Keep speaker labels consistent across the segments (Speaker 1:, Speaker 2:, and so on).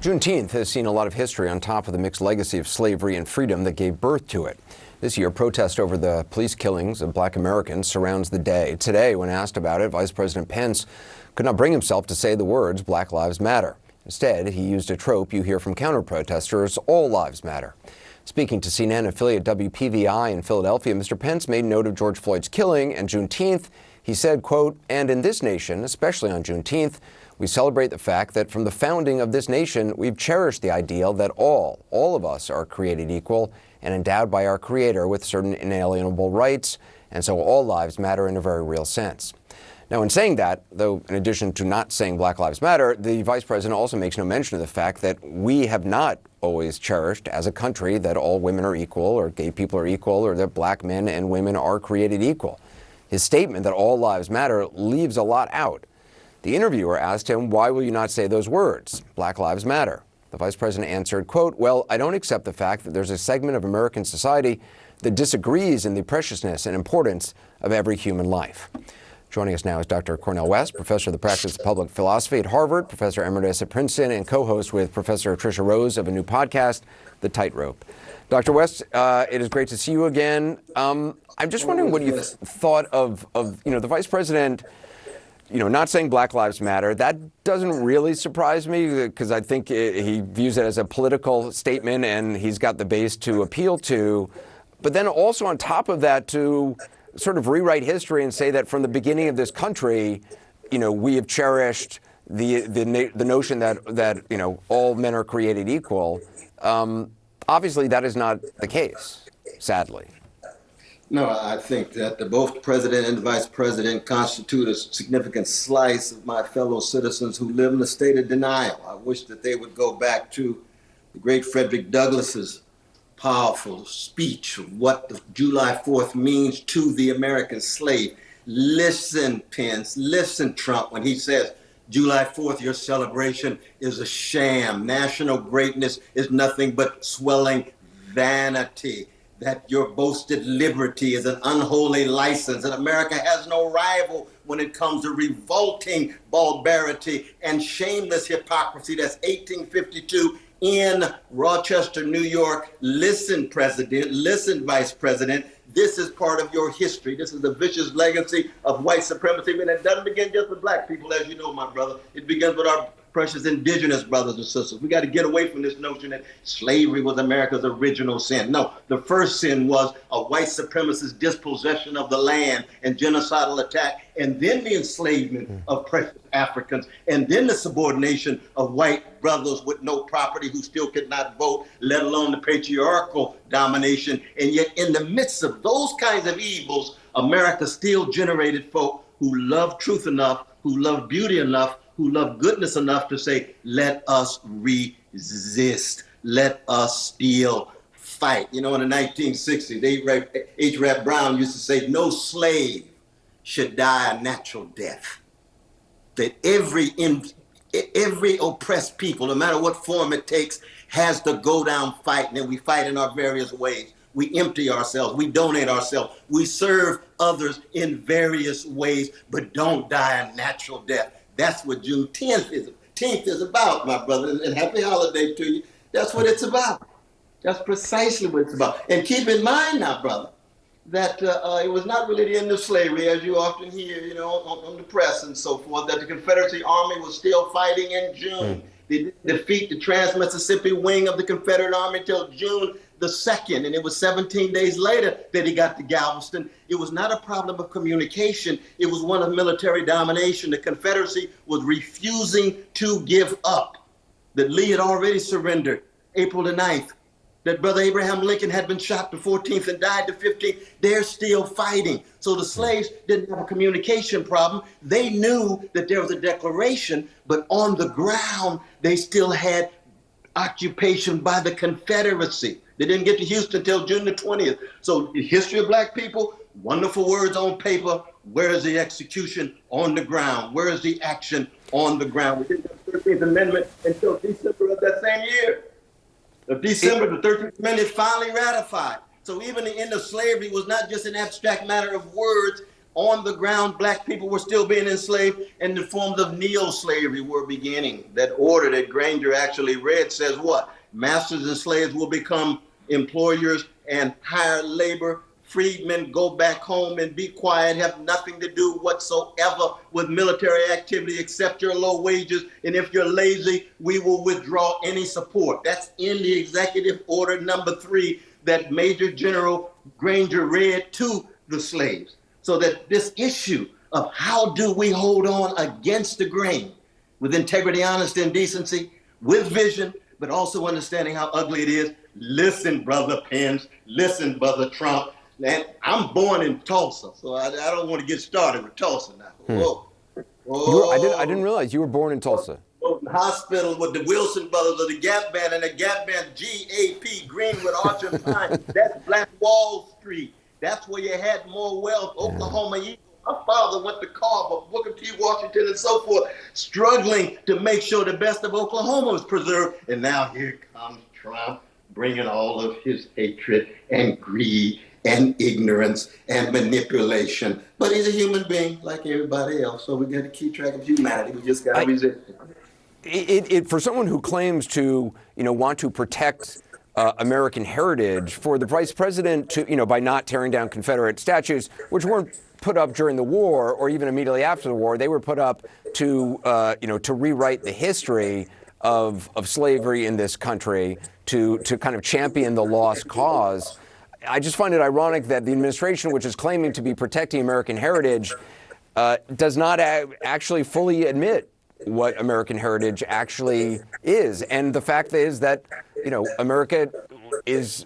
Speaker 1: Juneteenth has seen a lot of history on top of the mixed legacy of slavery and freedom that gave birth to it. This year, protest over the police killings of Black Americans surrounds the day. Today, when asked about it, Vice President Pence could not bring himself to say the words, "Black Lives Matter." Instead, he used a trope you hear from counter-protesters, "All lives matter." Speaking to CNN affiliate WPVI in Philadelphia, Mr. Pence made note of George Floyd's killing and Juneteenth. He said, quote, "And in this nation, especially on Juneteenth, we celebrate the fact that from the founding of this nation, we've cherished the ideal that all of us are created equal and endowed by our Creator with certain inalienable rights, and so all lives matter in a very real sense." Now, in saying that, though, in addition to not saying Black Lives Matter, the Vice President also makes no mention of the fact that we have not always cherished as a country that all women are equal, or gay people are equal, or that Black men and women are created equal. His statement that all lives matter leaves a lot out. The interviewer asked him, "Why will you not say those words? Black lives matter." The Vice President answered, quote, "Well, I don't accept the fact that there's a segment of American society that disagrees in the preciousness and importance of every human life." Joining us now is Dr. Cornel West, professor of the practice of public philosophy at Harvard, professor emeritus at Princeton, and co-host with Professor Tricia Rose of a new podcast, The Tightrope. Dr. West, it is great to see you again. I'm just wondering what you thought of the Vice President, not saying Black Lives Matter. That doesn't really surprise me because I think he views it as a political statement and he's got the base to appeal to. But then also on top of that, to sort of rewrite history and say that from the beginning of this country, we have cherished the notion that all men are created equal. Obviously, that is not the case, sadly.
Speaker 2: No, I think that both president and vice president constitute a significant slice of my fellow citizens who live in a state of denial. I wish that they would go back to the great Frederick Douglass's powerful speech of what the July 4th means to the American slave. Listen, Pence, listen, Trump, when he says, July 4th, your celebration is a sham. National greatness is nothing but swelling vanity. That your boasted liberty is an unholy license, and America has no rival when it comes to revolting barbarity and shameless hypocrisy. That's 1852 in Rochester, New York. Listen, President, listen, Vice President, this is part of your history. This is the vicious legacy of white supremacy, and it doesn't begin just with Black people, as you know, my brother. It begins with our precious indigenous brothers and sisters. We got to get away from this notion that slavery was America's original sin. No, the first sin was a white supremacist dispossession of the land and genocidal attack, and then the enslavement of precious Africans, and then the subordination of white brothers with no property who still could not vote, let alone the patriarchal domination. And yet in the midst of those kinds of evils, America still generated folk who loved truth enough, who loved beauty enough, who love goodness enough to say, let us resist, let us still fight. In the 1960s, H. Rap Brown used to say, no slave should die a natural death. That every oppressed people, no matter what form it takes, has to go down fighting, and we fight in our various ways. We empty ourselves, we donate ourselves, we serve others in various ways, but don't die a natural death. That's what Juneteenth is about, my brother, and happy holiday to you. That's what it's about. That's precisely what it's about. And keep in mind now, brother, that it was not really the end of slavery, as you often hear, on the press and so forth, that the Confederacy Army was still fighting in June. They didn't defeat the Trans-Mississippi wing of the Confederate Army until June the 2nd, and it was 17 days later that he got to Galveston. It was not a problem of communication. It was one of military domination. The Confederacy was refusing to give up. That Lee had already surrendered April the 9th. That Brother Abraham Lincoln had been shot the 14th and died the 15th. They're still fighting. So the slaves didn't have a communication problem. They knew that there was a declaration, but on the ground, they still had occupation by the Confederacy. They didn't get to Houston until June the 20th. So the history of Black people, wonderful words on paper. Where is the execution on the ground? Where is the action on the ground? We didn't have the 13th Amendment until December of that same year. Of December, the 13th Amendment finally ratified. So even the end of slavery was not just an abstract matter of words. on the ground, black people were still being enslaved, and the forms of neo-slavery were beginning. That order that Granger actually read says what? Masters and slaves will become employers and hire labor. Freedmen go back home and be quiet, have nothing to do whatsoever with military activity except your low wages. And if you're lazy, we will withdraw any support. That's in the executive order number 3 that Major General Granger read to the slaves. So that this issue of how do we hold on against the grain with integrity, honesty, and decency, with vision, but also understanding how ugly it is. Listen, Brother Pence, listen, Brother Trump. And I'm born in Tulsa, so I don't want to get started with Tulsa now. Whoa.
Speaker 1: I didn't realize you were born in Tulsa.
Speaker 2: Hospital with the Wilson brothers of the Gap Band, and the Gap Band GAP, Greenwood, Archer, and Pine. That's Black Wall Street. That's where you had more wealth. Oklahoma Eagle. My father went to Carver, Booker T. Washington, and so forth, struggling to make sure the best of Oklahoma was preserved. And now here comes Trump, bringing all of his hatred and greed and ignorance and manipulation. But he's a human being like everybody else, so we got to keep track of humanity. We just got to resist it.
Speaker 1: For someone who claims to, want to protect American heritage, for the vice president to, by not tearing down Confederate statues, which weren't put up during the war or even immediately after the war, they were put up to, to rewrite the history of slavery in this country, to kind of champion the lost cause. I just find it ironic that the administration, which is claiming to be protecting American heritage, does not actually fully admit what American heritage actually is. And the fact is that, America is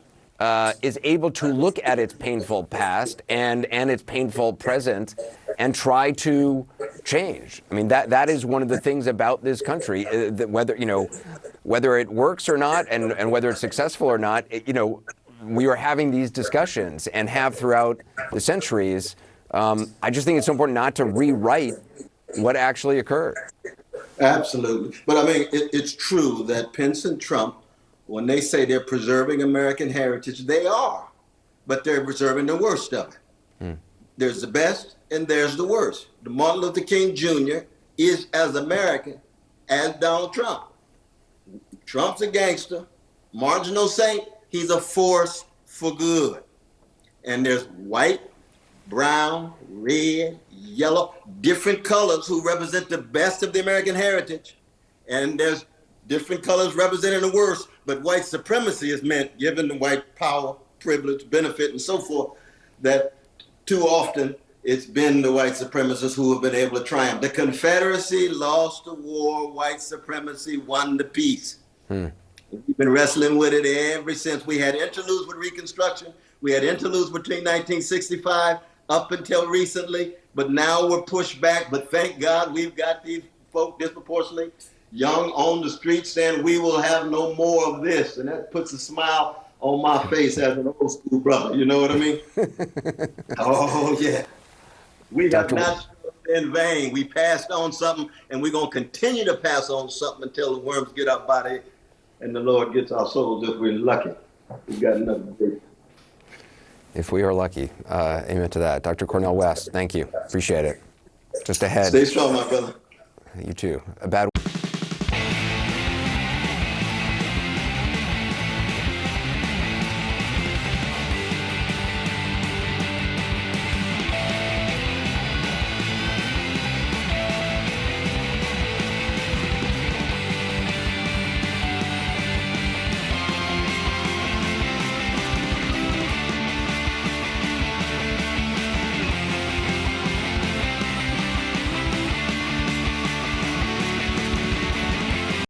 Speaker 1: able to look at its painful past and its painful present and try to change. I mean, that is one of the things about this country, that whether it works or not and whether it's successful or not, we are having these discussions and have throughout the centuries. I just think it's so important not to rewrite what actually occurred.
Speaker 2: Absolutely. But I mean, it's true that Pence and Trump, when they say they're preserving American heritage, they are, but they're preserving the worst of it. There's the best and there's the worst. The Martin Luther King Jr. is as American as Donald Trump. Trump's a gangster, marginal saint. He's a force for good. And there's white, brown, red, yellow, different colors who represent the best of the American heritage. And there's different colors representing the worst, but white supremacy is meant, given the white power, privilege, benefit, and so forth, that too often it's been the white supremacists who have been able to triumph. The Confederacy lost the war, white supremacy won the peace. We've been wrestling with it ever since. We had interludes with Reconstruction. We had interludes between 1965 up until recently, but now we're pushed back. But thank God we've got these folk disproportionately young on the street saying we will have no more of this. And that puts a smile on my face as an old school brother. You know what I mean? Oh, yeah. We have not in vain. We passed on something, and we're going to continue to pass on something until the worms get our body and the Lord gets our souls if we're lucky. We've got nothing to do.
Speaker 1: If we are lucky. Amen to that. Dr. Cornel West, thank you. Appreciate it. Just ahead.
Speaker 2: Stay strong, my brother.
Speaker 1: You too. A bad